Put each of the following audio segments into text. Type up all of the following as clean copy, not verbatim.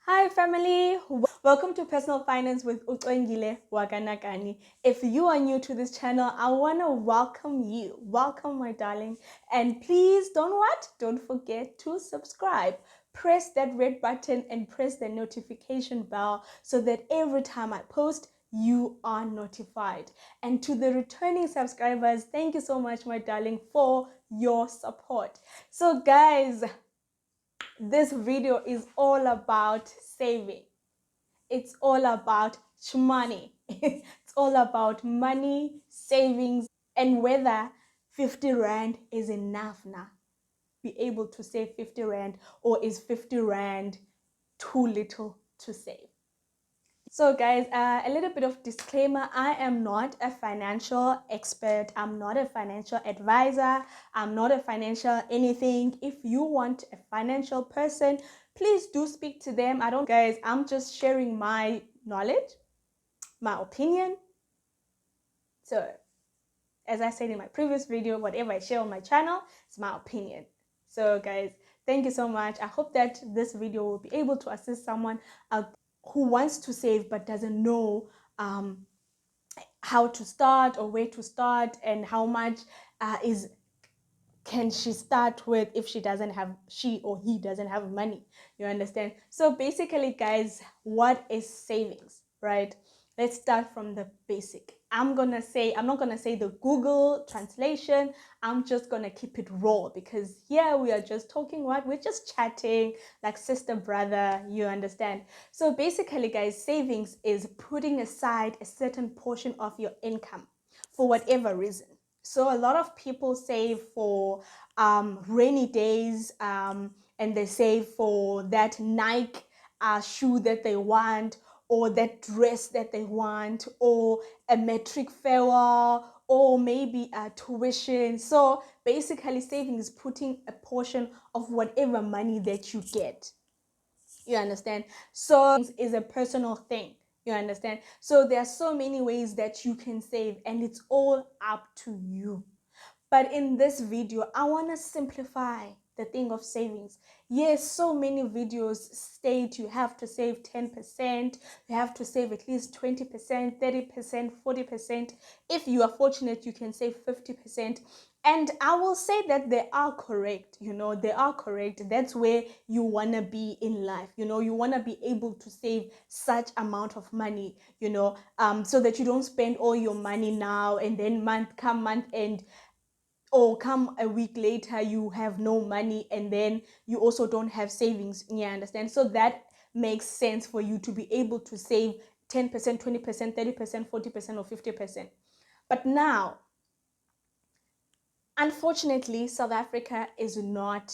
Hi family, welcome to Personal Finance with cwengile.nakani. If you are new to this channel, I want to welcome you. Welcome my darling. And please don't forget to subscribe. Press that red button and press the notification bell so that every time I post, you are notified. And to the returning subscribers, thank you so much my darling for your support. So guys, this video is all about saving. It's all about money. It's all about money, savings, and whether 50 Rand is enough now. Be able to save 50 Rand, or is 50 Rand too little to save? So guys, a little bit of disclaimer. I am not a financial expert. I'm not a financial advisor. I'm not a financial anything. If you want a financial person, please do speak to them. Guys, I'm just sharing my knowledge, my opinion. So as I said in my previous video, whatever I share on my channel is my opinion. So guys, thank you so much. I hope that this video will be able to assist someone who wants to save but doesn't know how to start or where to start, and how much can she start with if she or he doesn't have money. You understand? So basically guys, what is savings, right? Let's start from the basic. I'm not gonna say the Google translation. I'm just gonna keep it raw, because here we are just talking, we're just chatting like sister, brother, you understand? So basically guys, savings is putting aside a certain portion of your income for whatever reason. So a lot of people save for rainy days, and they save for that Nike shoe that they want, or that dress that they want, or a metric farewell, or maybe a tuition. So basically saving is putting a portion of whatever money that you get. You understand? So is a personal thing. You understand? So there are so many ways that you can save, and it's all up to you. But in this video, I want to simplify the thing of savings. Yes, so many videos state you have to save 10%, you have to save at least 20%, 30%, 40%. If you are fortunate, you can save 50%. And I will say that they are correct, they are correct. That's where you want to be in life. You want to be able to save such amount of money, so that you don't spend all your money now, and then month end, or come a week later you have no money, and then you also don't have savings. You understand? So that makes sense for you to be able to save 10%, 20%, 30%, 40%, or 50%. But now, unfortunately, South Africa is not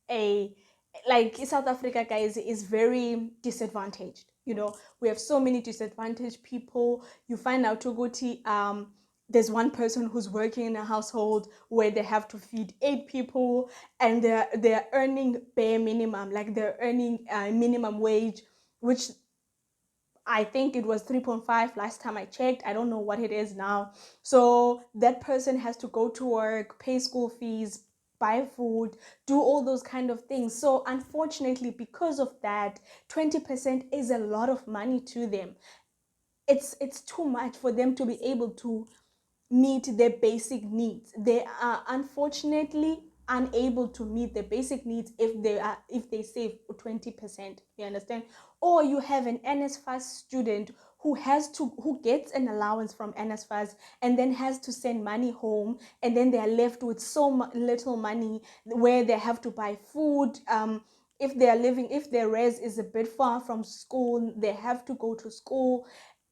South Africa, guys, is very disadvantaged. We have so many disadvantaged people. You find out Toguti, there's one person who's working in a household where they have to feed 8 people, and they're earning bare minimum, like they're earning minimum wage, which I think it was 3.5 last time I checked. I don't know what it is now. So that person has to go to work, pay school fees, buy food, do all those kind of things. So unfortunately, because of that, 20% is a lot of money to them. It's too much for them to be able to meet their basic needs. They are unfortunately unable to meet their basic needs if they save 20%. You understand? Or you have an NSFAS student who gets an allowance from NSFAS, and then has to send money home, and then they are left with so little money, where they have to buy food. If their res is a bit far from school, they have to go to school,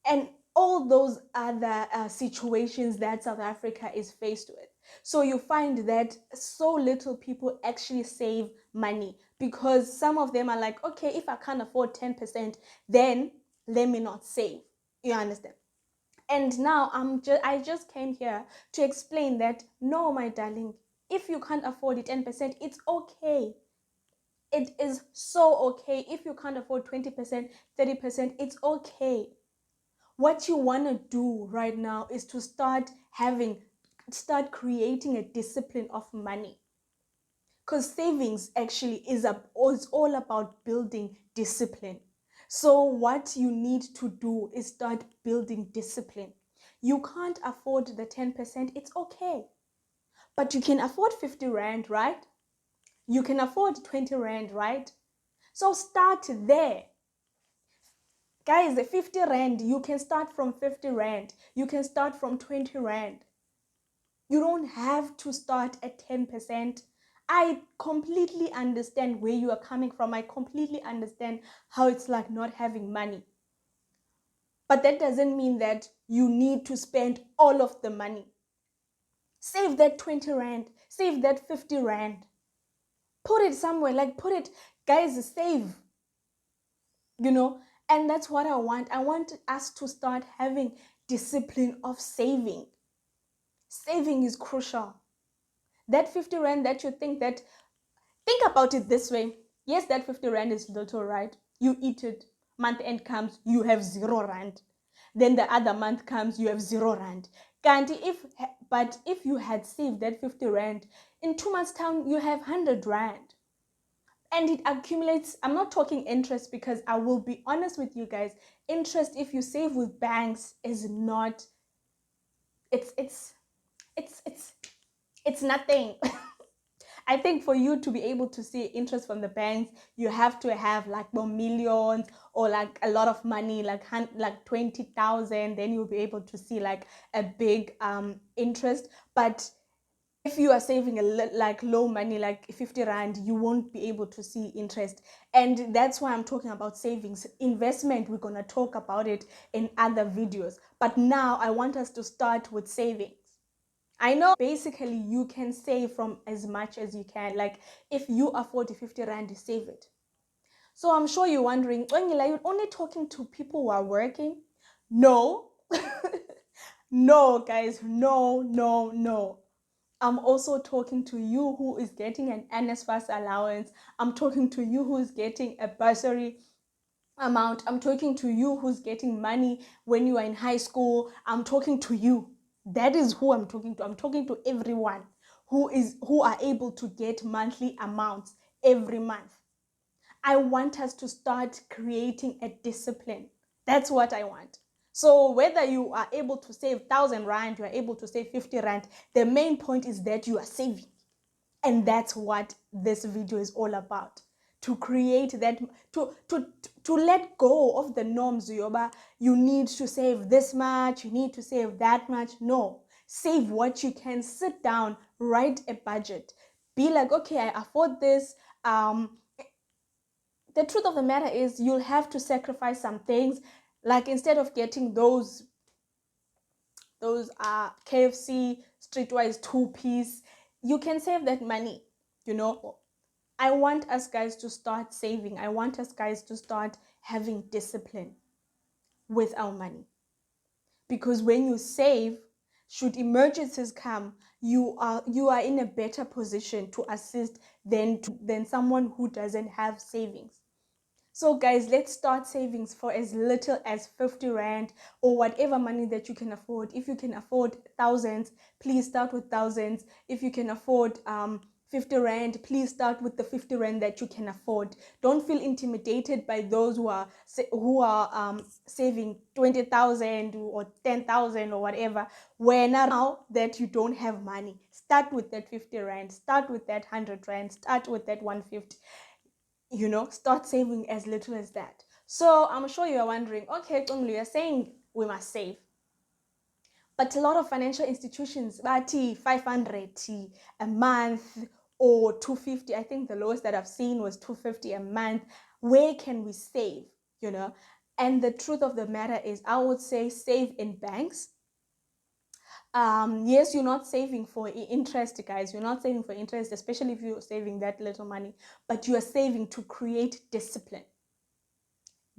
and all those other situations that South Africa is faced with. So you find that so little people actually save money, because some of them are like, okay, if I can't afford 10%, then let me not save. You understand? And now I just came here to explain that no, my darling, if you can't afford it 10%, it's okay. It is so okay. If you can't afford 20%, 30%, it's okay. What you want to do right now is to start creating a discipline of money, because savings actually is all about building discipline. So what you need to do is start building discipline. You can't afford the 10%, it's okay. But you can afford 50 Rand, right? You can afford 20 Rand, right? So start there. Guys, the 50 Rand, you can start from 50 Rand. You can start from 20 Rand. You don't have to start at 10%. I completely understand where you are coming from. I completely understand how it's like not having money. But that doesn't mean that you need to spend all of the money. Save that 20 Rand. Save that 50 Rand. Put it somewhere. Guys, save. And that's what I want. I want us to start having discipline of saving. Saving is crucial. That 50 Rand that you think about it this way. Yes, that 50 Rand is little, right? You eat it. Month end comes, you have 0 Rand. Then the other month comes, you have 0 Rand. But if you had saved that 50 Rand, in 2 months' time, you have 100 Rand. And it accumulates. I'm not talking interest, because I will be honest with you guys. Interest, if you save with banks, is not, it's nothing. I think for you to be able to see interest from the banks, you have to have like more millions, or like a lot of money, like 20,000. Then you'll be able to see like a big interest. But if you are saving like low money, like 50 Rand, you won't be able to see interest. And that's why I'm talking about savings. Investment, we're going to talk about it in other videos. But now I want us to start with savings. I know basically you can save from as much as you can. Like if you afford 50 Rand, you save it. So I'm sure you're wondering, Cwengile, you're only talking to people who are working? No. No, guys. No. I'm also talking to you who is getting an NSFAS allowance. I'm talking to you who is getting a bursary amount. I'm talking to you who's getting money when you are in high school. I'm talking to you. That is who I'm talking to. I'm talking to everyone who are able to get monthly amounts every month. I want us to start creating a discipline. That's what I want. So whether you are able to save 1,000 Rand, you are able to save 50 Rand, the main point is that you are saving. And that's what this video is all about. To create that, to let go of the norms, Yoba. You need to save this much, you need to save that much. No, save what you can. Sit down, write a budget. Be like, okay, I afford this. The truth of the matter is you'll have to sacrifice some things. Like instead of getting those KFC streetwise 2-piece, you can save that money. I want us guys to start saving. I want us guys to start having discipline with our money. Because when you save, should emergencies come, you are in a better position to assist than someone who doesn't have savings. So guys, let's start savings for as little as 50 Rand or whatever money that you can afford. If you can afford thousands, please start with thousands. If you can afford 50 Rand, please start with the 50 Rand that you can afford. Don't feel intimidated by those who are saving 20,000 or 10,000 or whatever. When now that you don't have money, start with that 50 Rand, start with that 100 Rand, start with that 150. Start saving as little as that. So I'm sure you're wondering, okay, you're saying we must save. But a lot of financial institutions, 500 a month or 250. I think the lowest that I've seen was 250 a month. Where can we save? And the truth of the matter is, I would say save in banks. Yes, you're not saving for interest, guys. You're not saving for interest, especially if you're saving that little money, but you are saving to create discipline.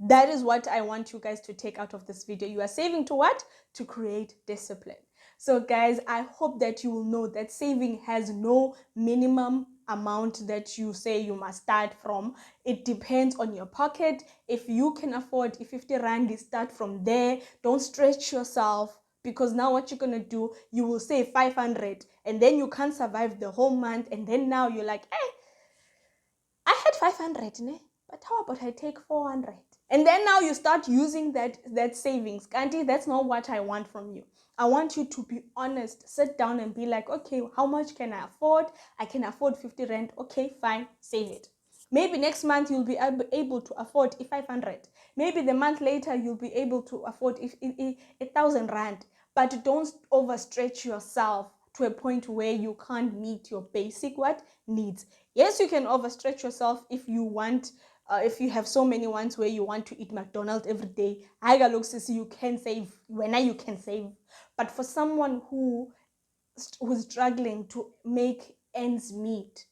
That is what I want you guys to take out of this video. You are saving to what? To create discipline. So guys, I hope that you will know that saving has no minimum amount that you say you must start from. It depends on your pocket. If you can afford 50 Rand, start from there. Don't stretch yourself, because now what you're going to do, you will save 500 and then you can't survive the whole month. And then now you're like, I had 500, ne? But how about I take 400? And then now you start using that savings. Kanti, that's not what I want from you. I want you to be honest. Sit down and be like, okay, how much can I afford? I can afford 50 rand. Okay, fine, save it. Maybe next month you'll be able to afford 500. Maybe the month later you'll be able to afford 1,000 rand. But don't overstretch yourself to a point where you can't meet your basic what needs. Yes, you can overstretch yourself if you want. If you have so many ones where you want to eat McDonald's every day, I got looks to see you can save. When you can save, but for someone who's struggling to make ends meet,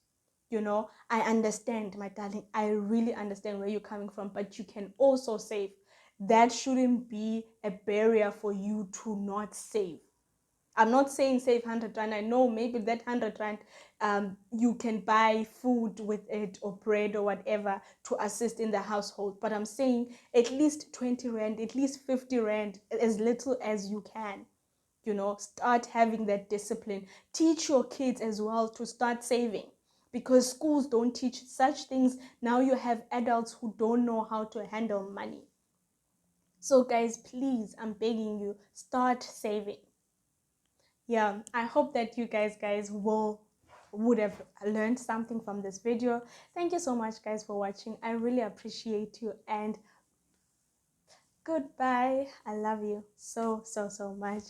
I understand, my darling. I really understand where you're coming from, but you can also save. That shouldn't be a barrier for you to not save. I'm not saying save 100 rand. I know maybe that 100 rand, you can buy food with it or bread or whatever to assist in the household. But I'm saying at least 20 rand, at least 50 rand, as little as you can. Start having that discipline. Teach your kids as well to start saving, because schools don't teach such things. Now you have adults who don't know how to handle money. So guys, please, I'm begging you, start saving. Yeah, I hope that you guys would have learned something from this video. Thank you so much, guys, for watching. I really appreciate you, and goodbye. I love you so much.